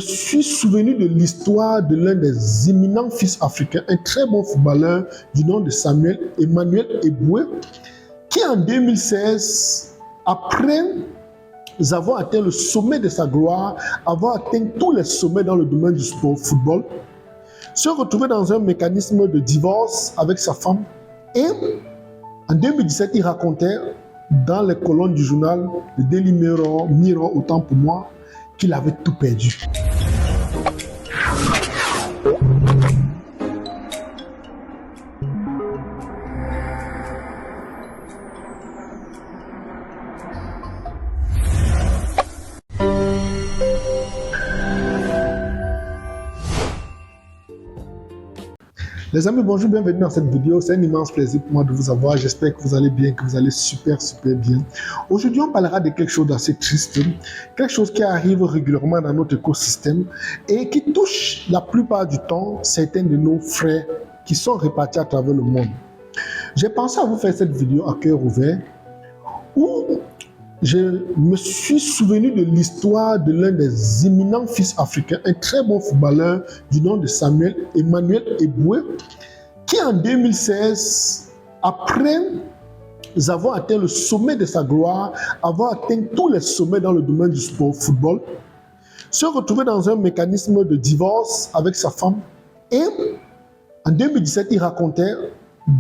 Je suis souvenu de l'histoire de l'un des éminents fils africains, un très bon footballeur du nom de Samuel Emmanuel Eboué, qui en 2016, après avoir atteint le sommet de sa gloire, avoir atteint tous les sommets dans le domaine du sport football, se retrouvait dans un mécanisme de divorce avec sa femme. Et en 2017, il racontait dans les colonnes du journal de Daily Mirror, autant pour moi, qu'il avait tout perdu. Les amis, bonjour, bienvenue dans cette vidéo. C'est un immense plaisir pour moi de vous avoir. J'espère que vous allez bien, que vous allez super bien. Aujourd'hui, on parlera de quelque chose d'assez triste, quelque chose qui arrive régulièrement dans notre écosystème et qui touche la plupart du temps certains de nos frères qui sont répartis à travers le monde. J'ai pensé à vous faire cette vidéo à cœur ouvert où je me suis souvenu de l'histoire de l'un des éminents fils africains, un très bon footballeur du nom de Samuel Emmanuel Eboué, qui en 2016, après avoir atteint le sommet de sa gloire, avoir atteint tous les sommets dans le domaine du sport football, se retrouvait dans un mécanisme de divorce avec sa femme. Et en 2017, il racontait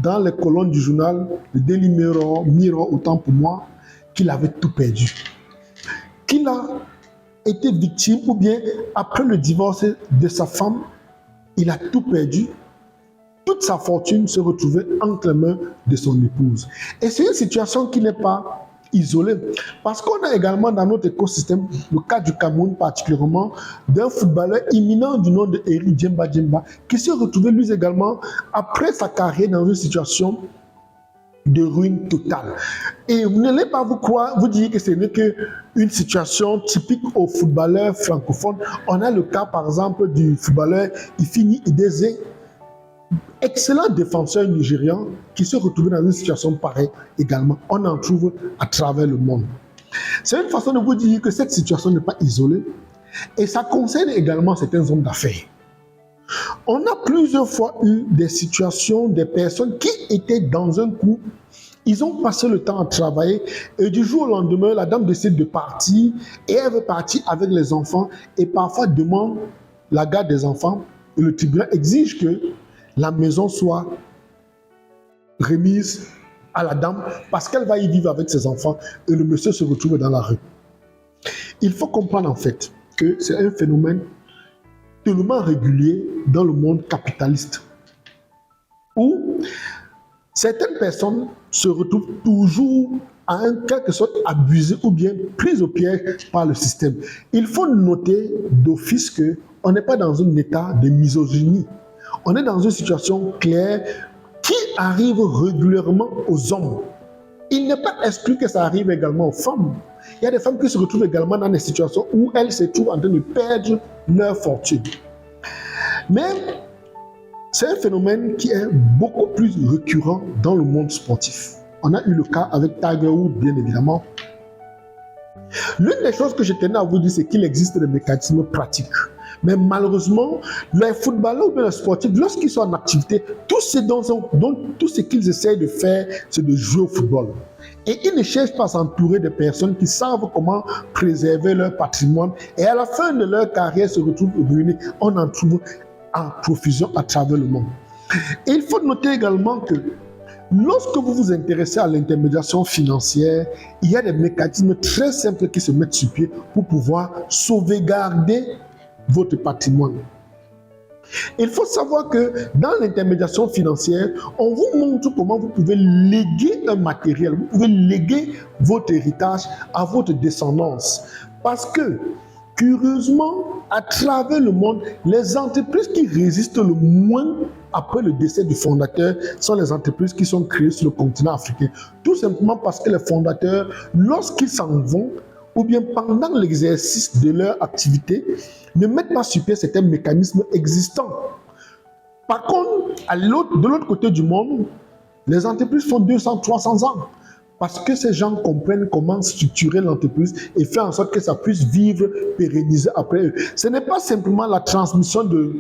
dans les colonnes du journal de Daily Mirror, autant pour moi, qu'il avait tout perdu, qu'il a été victime ou bien après le divorce de sa femme, il a tout perdu. Toute sa fortune se retrouvait entre les mains de son épouse. Et c'est une situation qui n'est pas isolée, parce qu'on a également dans notre écosystème, le cas du Cameroun particulièrement, d'un footballeur imminent du nom de Eri Djemba, qui s'est retrouvé lui également, après sa carrière, dans une situation de ruine totale. Et vous n'allez pas vous croire, vous dire que ce n'est qu'une situation typique aux footballeurs francophones. On a le cas par exemple du footballeur Ifini Ideze, excellent défenseur nigérian qui se retrouve dans une situation pareille également. On en trouve à travers le monde. C'est une façon de vous dire que cette situation n'est pas isolée et ça concerne également certains hommes d'affaires. On a plusieurs fois eu des situations, des personnes qui étaient dans un couple, ils ont passé le temps à travailler et du jour au lendemain, la dame décide de partir et elle veut partir avec les enfants et parfois demande la garde des enfants et le tribunal exige que la maison soit remise à la dame parce qu'elle va y vivre avec ses enfants et le monsieur se retrouve dans la rue. Il faut comprendre en fait que c'est un phénomène tellement régulier dans le monde capitaliste où certaines personnes se retrouvent toujours à quelque sorte abusées ou bien prises au piège par le système. Il faut noter d'office qu'on n'est pas dans un état de misogynie. On est dans une situation claire qui arrive régulièrement aux hommes. Il n'est pas exclu que ça arrive également aux femmes. Il y a des femmes qui se retrouvent également dans des situations où elles se trouvent en train de perdre leur fortune. Mais c'est un phénomène qui est beaucoup plus récurrent dans le monde sportif. On a eu le cas avec Tiger Woods, bien évidemment. L'une des choses que je tenais à vous dire, c'est qu'il existe des mécanismes pratiques. Mais malheureusement, les footballeurs ou bien les sportifs, lorsqu'ils sont en activité, tout ce qu'ils essayent de faire, c'est de jouer au football. Et ils ne cherchent pas à s'entourer de personnes qui savent comment préserver leur patrimoine. Et à la fin de leur carrière, se retrouvent ruinés. On en trouve en profusion à travers le monde. Et il faut noter également que lorsque vous vous intéressez à l'intermédiation financière, il y a des mécanismes très simples qui se mettent sur pied pour pouvoir sauvegarder votre patrimoine. Il faut savoir que dans l'intermédiation financière, on vous montre comment vous pouvez léguer un matériel, vous pouvez léguer votre héritage à votre descendance. Parce que, curieusement, à travers le monde, les entreprises qui résistent le moins après le décès du fondateur sont les entreprises qui sont créées sur le continent africain. Tout simplement parce que les fondateurs, lorsqu'ils s'en vont, ou bien pendant l'exercice de leur activité, ne mettent pas sur pied certains mécanismes existants. Par contre, de l'autre côté du monde, les entreprises font 200, 300 ans. Parce que ces gens comprennent comment structurer l'entreprise et faire en sorte que ça puisse vivre, pérenniser après eux. Ce n'est pas simplement la transmission de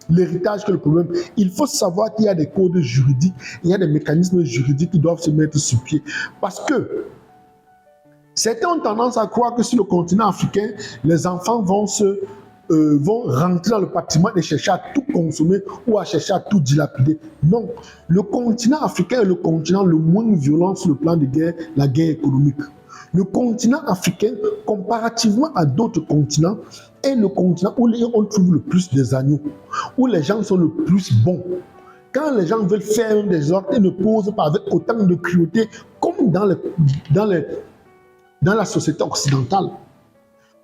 l'héritage qui est le problème. Il faut savoir qu'il y a des codes juridiques, il y a des mécanismes juridiques qui doivent se mettre sur pied. Parce que certains ont tendance à croire que sur le continent africain, les enfants vont rentrer dans le patrimoine et chercher à tout consommer ou à chercher à tout dilapider. Non, le continent africain est le continent le moins violent sur le plan de guerre, la guerre économique. Le continent africain, comparativement à d'autres continents, est le continent où on trouve le plus des agneaux, où les gens sont le plus bons. Quand les gens veulent faire un désordre, ils ne posent pas avec autant de cruauté comme dans la société occidentale.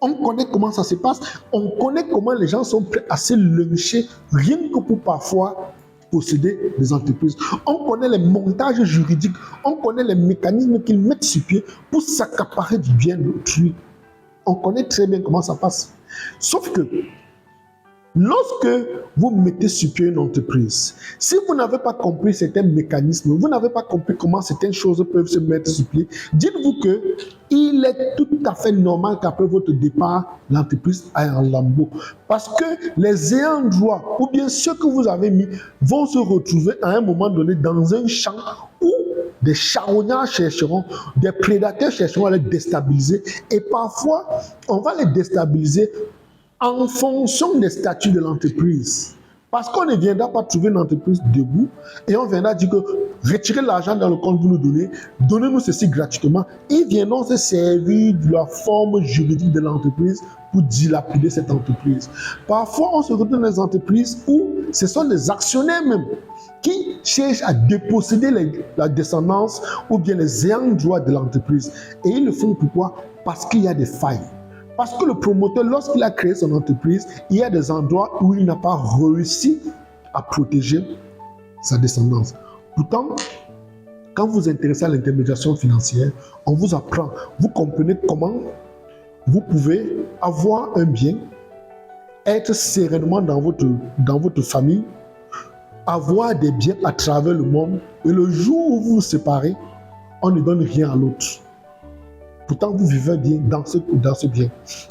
On connaît comment ça se passe, on connaît comment les gens sont prêts à se lyncher rien que pour parfois posséder des entreprises. On connaît les montages juridiques, on connaît les mécanismes qu'ils mettent sur pied pour s'accaparer du bien d'autrui. On connaît très bien comment ça passe. Sauf que lorsque vous mettez sur pied une entreprise, si vous n'avez pas compris certains mécanismes, vous n'avez pas compris comment certaines choses peuvent se mettre sur pied, dites-vous qu'il est tout à fait normal qu'après votre départ, l'entreprise aille en lambeaux. Parce que les ayants droit, ou bien ceux que vous avez mis, vont se retrouver à un moment donné dans un champ où des charognards chercheront, des prédateurs chercheront à les déstabiliser. Et parfois, on va les déstabiliser en fonction des statuts de l'entreprise. Parce qu'on ne viendra pas trouver une entreprise debout et on viendra dire que retirez l'argent dans le compte que vous nous donnez, donnez-nous ceci gratuitement. Ils viendront se servir de la forme juridique de l'entreprise pour dilapider cette entreprise. Parfois, on se retrouve dans des entreprises où ce sont les actionnaires même qui cherchent à déposséder la descendance ou bien les ayants droit de l'entreprise. Et ils le font pourquoi? Parce qu'il y a des failles. Parce que le promoteur, lorsqu'il a créé son entreprise, il y a des endroits où il n'a pas réussi à protéger sa descendance. Pourtant, quand vous vous intéressez à l'intermédiation financière, on vous apprend, vous comprenez comment vous pouvez avoir un bien, être sereinement dans votre famille, avoir des biens à travers le monde, et le jour où vous vous séparez, on ne donne rien à l'autre. Pourtant, vous vivez bien dans ce bien.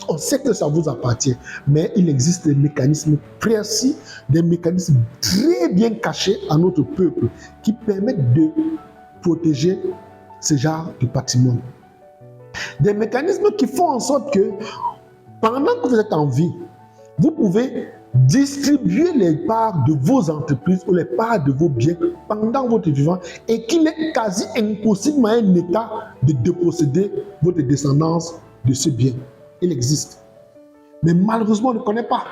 On sait que ça vous appartient, mais il existe des mécanismes précis, des mécanismes très bien cachés à notre peuple qui permettent de protéger ce genre de patrimoine. Des mécanismes qui font en sorte que pendant que vous êtes en vie, vous pouvez distribuer les parts de vos entreprises ou les parts de vos biens pendant votre vivant et qu'il est quasi impossible à un État de déposséder votre descendance de ce bien. Il existe. Mais malheureusement, on ne connaît pas.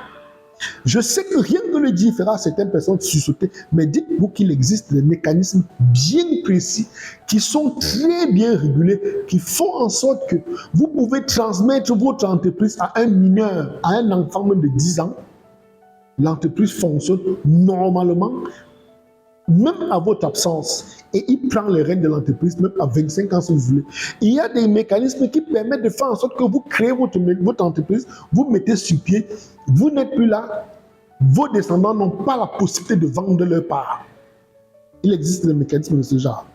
Je sais que rien que le dire fera certaines personnes sursauter, mais dites-vous qu'il existe des mécanismes bien précis qui sont très bien régulés, qui font en sorte que vous pouvez transmettre votre entreprise à un mineur, à un enfant même de 10 ans. L'entreprise fonctionne normalement, même à votre absence. Et il prend les rênes de l'entreprise, même à 25 ans si vous voulez. Il y a des mécanismes qui permettent de faire en sorte que vous créez votre entreprise, vous mettez sur pied, vous n'êtes plus là, vos descendants n'ont pas la possibilité de vendre leur part. Il existe des mécanismes de ce genre.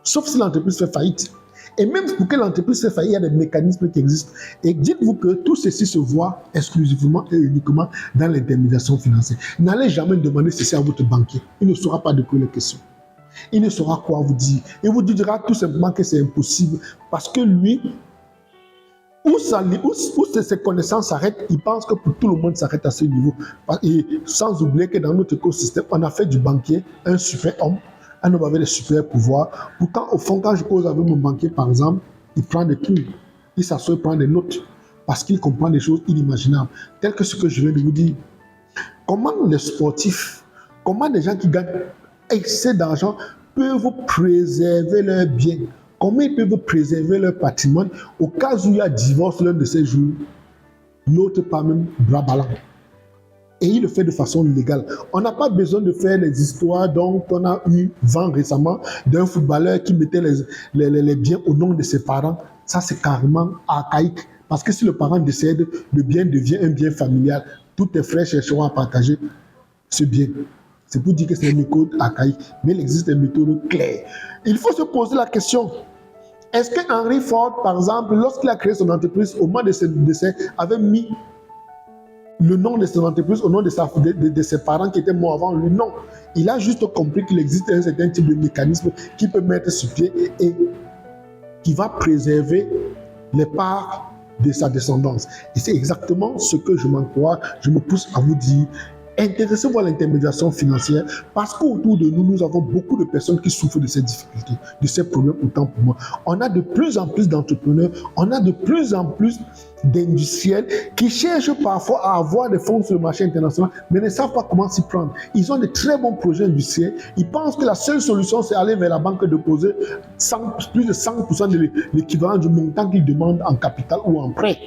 Sauf si l'entreprise fait faillite. Et même pour que l'entreprise se fasse, il y a des mécanismes qui existent. Et dites-vous que tout ceci se voit exclusivement et uniquement dans l'intermédiation financière. N'allez jamais demander ceci à votre banquier. Il ne saura pas de quoi il est question. Il ne saura quoi vous dire. Il vous dira tout simplement que c'est impossible parce que lui, où ses connaissances s'arrêtent, il pense que pour tout le monde s'arrête à ce niveau. Et sans oublier que dans notre écosystème, on a fait du banquier un super homme. Un homme avec des super pouvoirs. Pourtant, au fond, quand je cause avec mon banquier, par exemple, il prend des trucs, il s'assoit, il prend des notes, parce qu'il comprend des choses inimaginables, telles que ce que je viens de vous dire. Comment les sportifs, comment des gens qui gagnent excès d'argent peuvent préserver leurs biens? Comment ils peuvent préserver leur patrimoine au cas où il y a divorce l'un de ces jours, l'autre pas même bras ballants? Et il le fait de façon légale. On n'a pas besoin de faire les histoires dont on a eu vent récemment d'un footballeur qui mettait les biens au nom de ses parents. Ça, c'est carrément archaïque. Parce que si le parent décède, le bien devient un bien familial. Tous tes frères chercheront à partager ce bien. C'est pour dire que c'est une méthode archaïque. Mais il existe des méthodes claires. Il faut se poser la question. Est-ce que Henry Ford, par exemple, lorsqu'il a créé son entreprise, au moment de ses décès, avait mis le nom de son entreprise au nom de ses parents qui étaient morts avant lui? Non. Il a juste compris qu'il existe un certain type de mécanisme qui peut mettre sur pied et qui va préserver les parts de sa descendance. Et c'est exactement ce que je m'encourage, je me pousse à vous dire. Intéressez-vous à l'intermédiation financière parce qu'autour de nous, nous avons beaucoup de personnes qui souffrent de ces difficultés, de ces problèmes autant pour moi. On a de plus en plus d'entrepreneurs, on a de plus en plus d'industriels qui cherchent parfois à avoir des fonds sur le marché international, mais ne savent pas comment s'y prendre. Ils ont de très bons projets industriels. Ils pensent que la seule solution, c'est aller vers la banque de déposer plus de 100% de l'équivalent du montant qu'ils demandent en capital ou en prêt.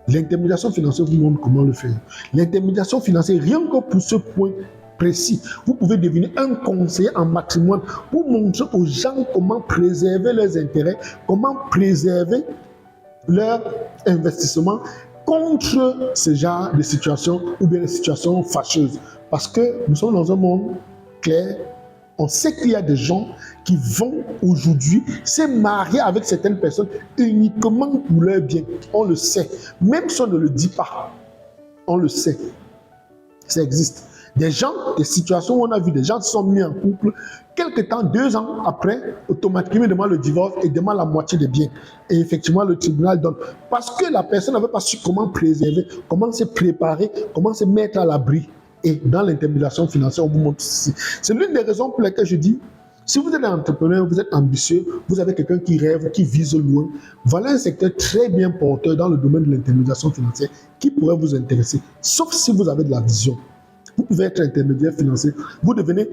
L'intermédiation financière vous montre comment le faire. L'intermédiation financière, rien que pour ce point précis, vous pouvez devenir un conseiller en patrimoine pour montrer aux gens comment préserver leurs intérêts, comment préserver leur investissement contre ce genre de situations ou bien des situations fâcheuses. Parce que nous sommes dans un monde clair. On sait qu'il y a des gens qui vont aujourd'hui se marier avec certaines personnes uniquement pour leur bien. On le sait. Même si on ne le dit pas, on le sait. Ça existe. Des gens, des situations où on a vu des gens qui sont mis en couple, quelque temps, 2 ans après, automatiquement, ils demandent le divorce et demandent la moitié des biens. Et effectivement, le tribunal donne. Parce que la personne n'avait pas su comment préserver, comment se préparer, comment se mettre à l'abri. Et dans l'intermédiation financière, on vous montre ceci. C'est l'une des raisons pour lesquelles je dis, si vous êtes un entrepreneur, vous êtes ambitieux, vous avez quelqu'un qui rêve, qui vise loin, voilà un secteur très bien porteur dans le domaine de l'intermédiation financière qui pourrait vous intéresser, sauf si vous avez de la vision. Vous pouvez être intermédiaire financier, vous devenez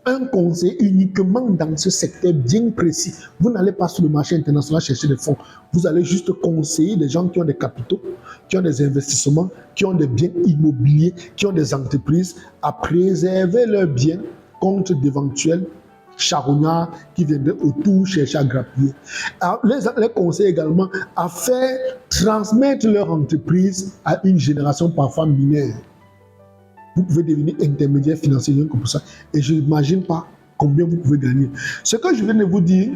un conseiller uniquement dans ce secteur bien précis. Vous n'allez pas sur le marché international chercher des fonds. Vous allez juste conseiller des gens qui ont des capitaux, qui ont des investissements, qui ont des biens immobiliers, qui ont des entreprises à préserver leurs biens contre d'éventuels charognards qui viendraient autour chercher à grappiller. Les conseiller également à faire transmettre leur entreprise à une génération parfois mineure. Vous pouvez devenir intermédiaire financier rien que pour ça. Et je n'imagine pas combien vous pouvez gagner. Ce que je viens de vous dire,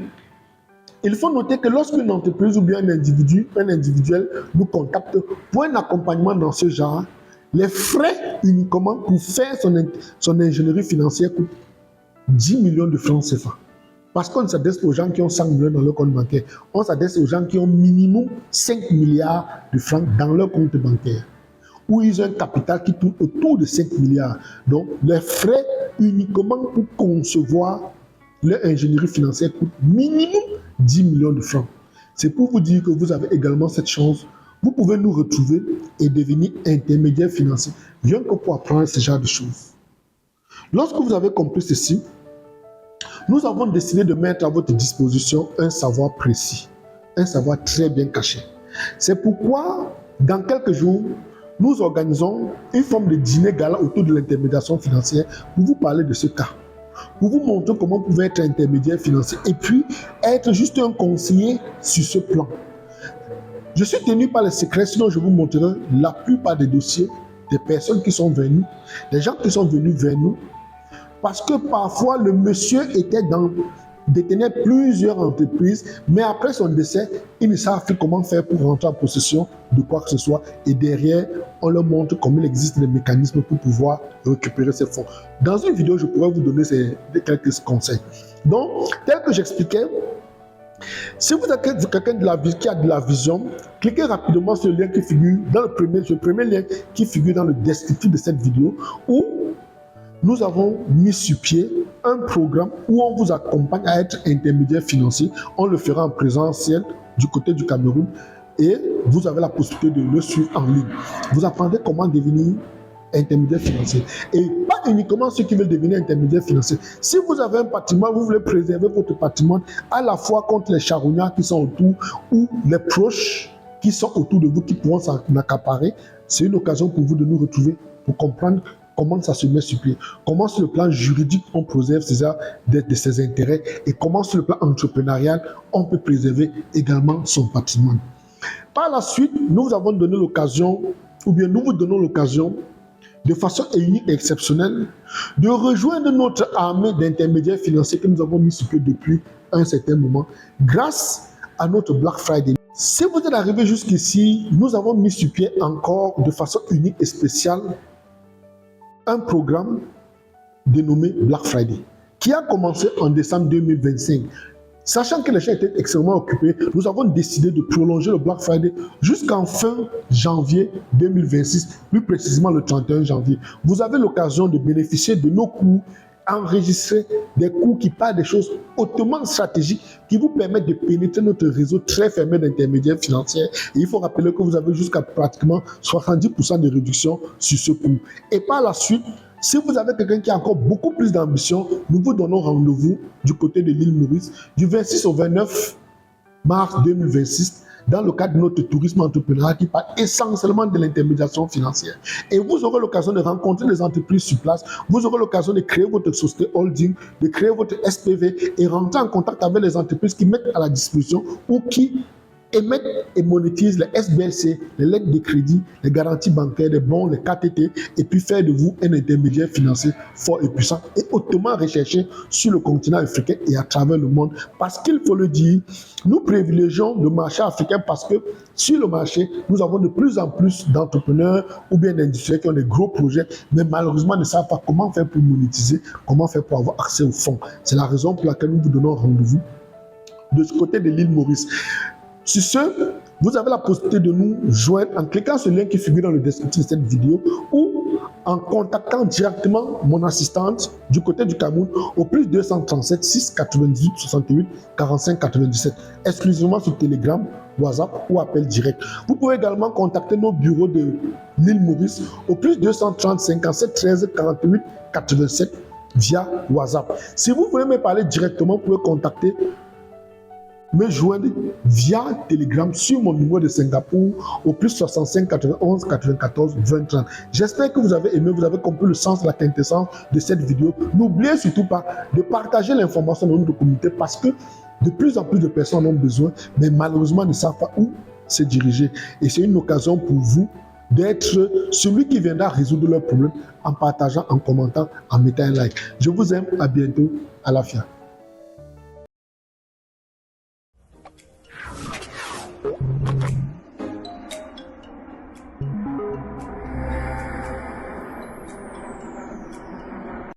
il faut noter que lorsqu'une entreprise ou bien un individuel nous contacte pour un accompagnement dans ce genre, les frais uniquement pour faire son ingénierie financière coûtent 10 millions de francs CFA. Parce qu'on s'adresse aux gens qui ont 100 millions dans leur compte bancaire. On s'adresse aux gens qui ont minimum 5 milliards de francs dans leur compte bancaire, où ils ont un capital qui tourne autour de 5 milliards. Donc, les frais uniquement pour concevoir leur ingénierie financière coûtent minimum 10 millions de francs. C'est pour vous dire que vous avez également cette chance. Vous pouvez nous retrouver et devenir intermédiaire financier, rien que pour apprendre ce genre de choses. Lorsque vous avez compris ceci, nous avons décidé de mettre à votre disposition un savoir précis, un savoir très bien caché. C'est pourquoi, dans quelques jours, nous organisons une forme de dîner gala autour de l'intermédiation financière pour vous parler de ce cas, pour vous montrer comment vous pouvez être intermédiaire financier et puis être juste un conseiller sur ce plan. Je suis tenu par les secrets, sinon je vous montrerai la plupart des dossiers des personnes qui sont venues, des gens qui sont venus vers nous, parce que parfois le monsieur détenait plusieurs entreprises, mais après son décès, ils ne savent plus comment faire pour rentrer en possession de quoi que ce soit. Et derrière, on leur montre comment il existe des mécanismes pour pouvoir récupérer ces fonds. Dans une vidéo, je pourrais vous donner quelques conseils. Donc, tel que j'expliquais, si vous êtes quelqu'un qui a de la vision, cliquez rapidement sur le lien qui figure dans le premier lien qui figure dans le descriptif de cette vidéo, où nous avons mis sur pied un programme où on vous accompagne à être intermédiaire financier. On le fera en présentiel du côté du Cameroun et vous avez la possibilité de le suivre en ligne. Vous apprendrez comment devenir intermédiaire financier. Et pas uniquement ceux qui veulent devenir intermédiaire financier. Si vous avez un patrimoine, vous voulez préserver votre patrimoine à la fois contre les charognards qui sont autour ou les proches qui sont autour de vous qui pourront s'en accaparer, c'est une occasion pour vous de nous retrouver pour comprendre comment ça se met sur pied, comment sur le plan juridique on préserve ses intérêts et comment sur le plan entrepreneurial on peut préserver également son patrimoine. Par la suite, nous avons donné l'occasion, ou bien nous vous donnons l'occasion, de façon unique et exceptionnelle, de rejoindre notre armée d'intermédiaires financiers que nous avons mis sur pied depuis un certain moment, grâce à notre Black Friday. Si vous êtes arrivé jusqu'ici, nous avons mis sur pied encore de façon unique et spéciale un programme dénommé Black Friday, qui a commencé en décembre 2025. Sachant que les gens étaient extrêmement occupés, nous avons décidé de prolonger le Black Friday jusqu'en fin janvier 2026, plus précisément le 31 janvier. Vous avez l'occasion de bénéficier de nos cours, enregistrer des cours qui parlent des choses hautement stratégiques qui vous permettent de pénétrer notre réseau très fermé d'intermédiaires financiers. Et il faut rappeler que vous avez jusqu'à pratiquement 70% de réduction sur ce cours. Et par la suite, si vous avez quelqu'un qui a encore beaucoup plus d'ambition, nous vous donnons rendez-vous du côté de l'île Maurice du 26 au 29 mars 2026 dans le cadre de notre tourisme entrepreneurial qui parle essentiellement de l'intermédiation financière. Et vous aurez l'occasion de rencontrer des entreprises sur place, vous aurez l'occasion de créer votre société holding, de créer votre SPV et rentrer en contact avec les entreprises qui mettent à la disposition ou qui émettent et monétisent les SBLC, les lettres de crédit, les garanties bancaires, les bons, les KTT, et puis faire de vous un intermédiaire financier fort et puissant et hautement recherché sur le continent africain et à travers le monde. Parce qu'il faut le dire, nous privilégions le marché africain parce que sur le marché, nous avons de plus en plus d'entrepreneurs ou bien d'industriels qui ont des gros projets, mais malheureusement ne savent pas comment faire pour monétiser, comment faire pour avoir accès aux fonds. C'est la raison pour laquelle nous vous donnons rendez-vous de ce côté de l'île Maurice. Sur ce, vous avez la possibilité de nous joindre en cliquant sur le lien qui figure dans le descriptif de cette vidéo ou en contactant directement mon assistante du côté du Cameroun au plus 237 6 98 68 45 97, exclusivement sur Telegram, WhatsApp ou appel direct. Vous pouvez également contacter nos bureaux de l'île Maurice au plus 230 57 13 48 87 via WhatsApp. Si vous voulez me parler directement, vous pouvez contacter me joindre via Telegram sur mon numéro de Singapour au plus 65 91 94 20 30. J'espère que vous avez aimé, vous avez compris le sens, la quintessence de cette vidéo. N'oubliez surtout pas de partager l'information dans notre communauté parce que de plus en plus de personnes en ont besoin, mais malheureusement ne savent pas où se diriger. Et c'est une occasion pour vous d'être celui qui viendra résoudre leurs problèmes en partageant, en commentant, en mettant un like. Je vous aime, à bientôt, à la fin.